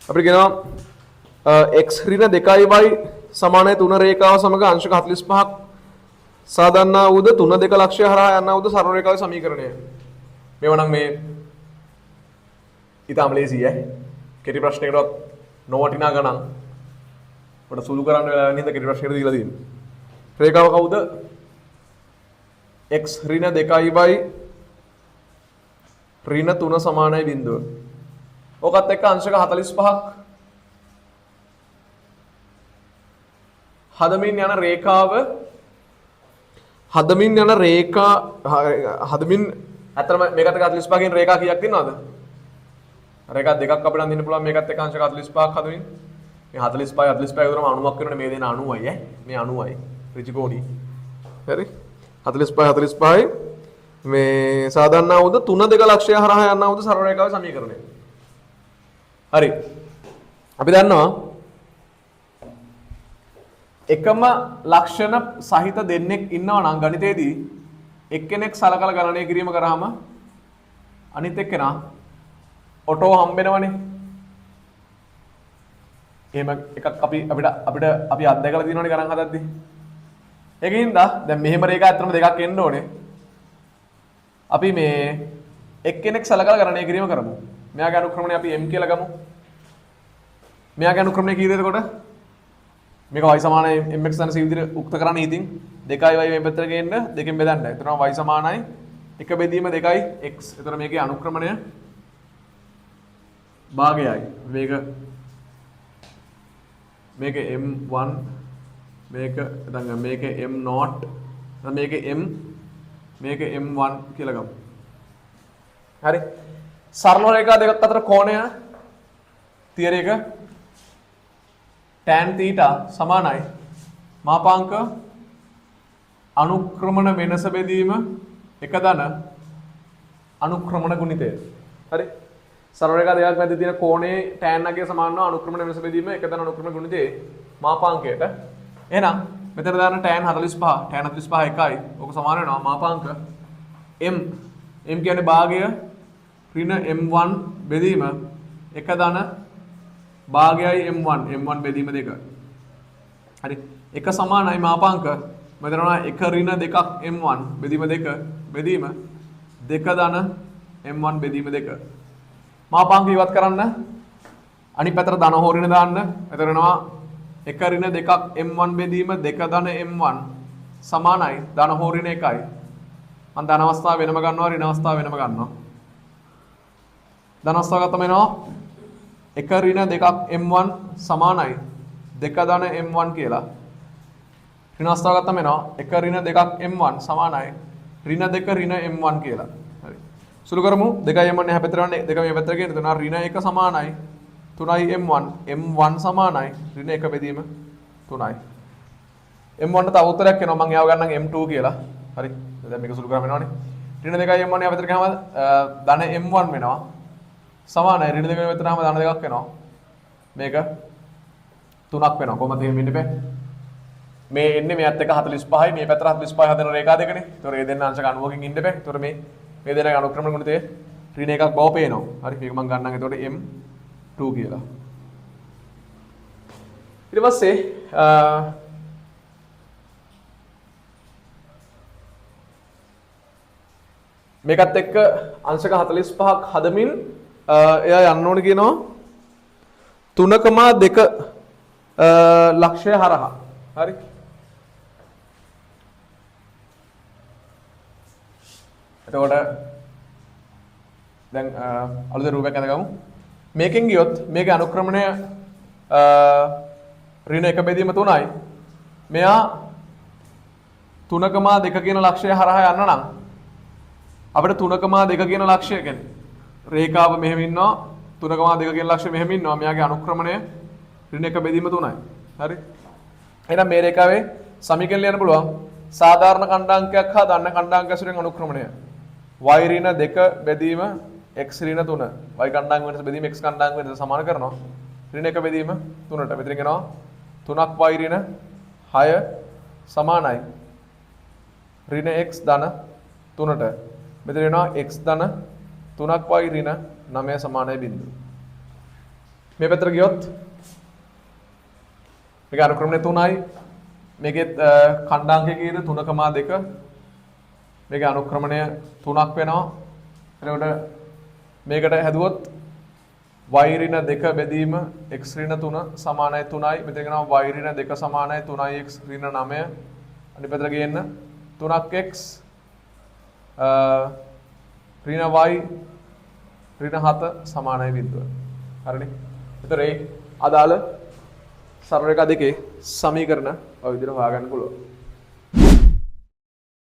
අපිට කියනවා x ඍණ 2y සමානයි 3 රේඛාව සමග අංශක 45ක් සාදන්නා වූද 3 2 ලක්ෂය හරහා යන්නා වූද සරල රේඛාවේ සමීකරණය. මේව නම් මේ ඊටම ලේසියි කෙටි ප්‍රශ්නයකටවත් නොවටිනා ගණන්. ඔබට සුළු කරන්න වෙලා නේද කෙටි ප්‍රශ්නයකට දීලා තියෙන්නේ. රේඛාව කවුද? x ඍණ 2y ඍණ 3 සමානයි බිඳුව. ඔකත් එක්ක අංශක 45ක් හදමින් යන රේඛාව හදමින් අතරම මේකත් එක්ක 45කින් රේඛා කීයක් තියෙනවද? රේඛා දෙකක් අපිට අඳින්න පුළුවන් මේකත් එක්ක අංශක 45ක් හදමින්. මේ 45 45 උදේම අණුවක් වෙනවනේ මේ දෙන 90යි මේ 90යි ත්‍රිකෝණී. හරි? 45 45 මේ සාධාරණ වූද 3 2 ලක්ෂය හරහා යන්නා වූද සරල රේඛාවේ සමීකරණය. හරි. අපි දන්නවා එකම ලක්ෂණ සහිත දෙන්නෙක් ඉන්නවා නම් ගණිතයේදී එක්කෙනෙක් සලකලා ගණනය කිරීම කරාම අනිත් එක්කෙනා ඔටෝ හම්බෙනවනේ. එහෙම එකක් අපි අත්දැකලා තියෙනවනේ ගණන් හදද්දී. ඒකින්ද දැන් මෙහෙම රේඛා අතරම දෙකක් එන්න ඕනේ. අපි මේ එක්කෙනෙක් සලකලා ගණනය කිරීම කරමු. මෙයාගේ අනුක්‍රමණය අපි m කියලා ගමු. මෙයාගේ අනුක්‍රමණය කීයද එතකොට? මේක y සමානයි mx යන විදිහට උක්ත කරන්න ඉතින් 2y මේ පැත්තට ගේන්න දෙකෙන් බෙදන්න. එතන y සමානයි 1 බෙදීම 2යි x. එතන මේකේ අනුක්‍රමණය භාගයයි. මේක m1 මේක m0 මේක m1 කියලා ගමු. හරි. සරල රේඛා දෙකක් අතර කෝණය තියර එක tan theta සමානයි මාපාංක අනුක්‍රමණ වෙනස බෙදීම එක ධන අනුක්‍රමණ ගුණිතය. හරි. සරල රේඛා දෙකක් මැද තියෙන කෝණයේ tan අගය සමාන වන අනුක්‍රමණ වෙනස බෙදීම එක ධන අනුක්‍රමණ ගුණිතයේ මාපාංකයට. එහෙනම් මෙතන දාන tan 45 එකයි. ඔක සමාන වෙනවා මාපාංක m කියන්නේ භාගය ඍණ m1 බෙදීම එක ධන භාගයයි m1 බෙදීම 2. හරි. එක සමානයි මාපාංක මෙතන එක ඍණ 2ක් m1 බෙදීම 2 බෙදීම 2 ධන m1 බෙදීම 2. මාපාංක ඉවත් කරන්න අනිත් පැත්තට ධන හෝ ඍණ දාන්න. එතන වෙනවා එක ඍණ 2ක් m1 බෙදීම 2 ධන m1 සමානයි ධන හෝ ඍණ 1යි. මම ධන අවස්ථාව වෙනම ගන්නවා ඍණ අවස්ථාව වෙනම ගන්නවා. ධන අවස්ථාව ගත්තම එනවා එක ඍණ 2ක් m1 සමානයි 2 ධන m1 කියලා. ඍණ අවස්ථාව ගත්තම එනවා එක ඍණ 2ක් m1 සමානයි ඍණ 2 ඍණ m1 කියලා. හරි. සුළු කරමු 2යි m1 එහා පැත්තට යන්නේ 2 මේ පැත්තට ගෙනියන තුන ඍණ 1 සමානයි 3යි m1 සමානයි ඍණ 1 බෙදීම 3යි. m1 ට තව උත්තරයක් එනවා මම එයාව ගන්නම් m2 කියලා. හරි. දැන් මේක සුළු කරම වෙනවනේ. ඍණ 2යි m1 එහා පැත්තට ගියාම ධන m1 වෙනවා. සමානයි ඍණ 2 මේ පැත්තට ගියාම ධන 2ක් වෙනවා. මේක 3ක් වෙනවා. කොහොමද එහෙම වෙන්නේ බෑ. මේ එන්නේ මෙයත් එක 45යි මේ පැත්තට 45 හදන රේඛා දෙකනේ. ඒතොර මේ දෙන්න අංශක 90කින් ඉන්න බෑ. ඒතොර මේ දෙන්නගේ අනුක්‍රමණ ගුණිතය ඍණ 1ක් බව පේනවා. හරි. මේක මම ගන්නම් එතකොට m2 කියලා. ඊට පස්සේ මේකත් එක්ක අංශක 45ක් හදමින් එයා යන්න ඕනේ කියනවා 3.2 ලක්ෂය හරහා. හරි. එතකොට දැන් අලුත් රූපයක් අඳගමු. මේකෙන් ගියොත් මේකේ අනුක්‍රමණය ඍණ 1 බෙදීම 3යි. මෙයා 3.2 කියන ලක්ෂය හරහා යන්න නම් අපිට 3.2 කියන ලක්ෂය කියන්නේ රේඛාව මෙහෙම ඉන්නවා 3.2 කියන ලක්ෂය මෙහෙම ඉන්නවා. මෙයාගේ අනුක්‍රමණය ඍණ 1 බෙදීම 3යි. හරි. එහෙනම් මේ රේඛාවේ සමීකරණ ලියන්න පුළුවන්. සාධාරණ ඛණ්ඩාංකයක් හා දන්න ඛණ්ඩාංක ඇසුරෙන් අනුක්‍රමණය. y ඍණ 2 බෙදීම x ඍණ 3. y ඛණ්ඩාංක වෙනස බෙදීම x ඛණ්ඩාංක වෙනස සමාන කරනවා. ඍණ 1 බෙදීම 3ට. මෙතන කියනවා 3ක් y ඍණ 6 සමානයි ඍණ x ධන 3ට. මෙතන වෙනවා x ධන 3ක් y ඍණ 9 සමානයි බිඳුව. මේ පැත්තට ගියොත් මේක අනුක්‍රමණය 3යි. මේකෙත් ඛණ්ඩාංකය කීයද 3,2. මේකේ අනුක්‍රමණය 3ක් වෙනවා. එතකොට මේකට හැදුවොත් y ඍණ 2 බෙදීම x ඍණ 3 සමානයි 3යි. මෙතන කියනවා y ඍණ 2 සමානයි 3x ඍණ 9. අනිත් පැත්තට ගේන්න 3x ඍණ y ඍණ 7 සමානයි 0. හරිනේ. ඒතර ඒ අදාළ සරල රේඛා දෙකේ සමීකරණ ඔය විදිහට හොයාගන්න පුළුවන්.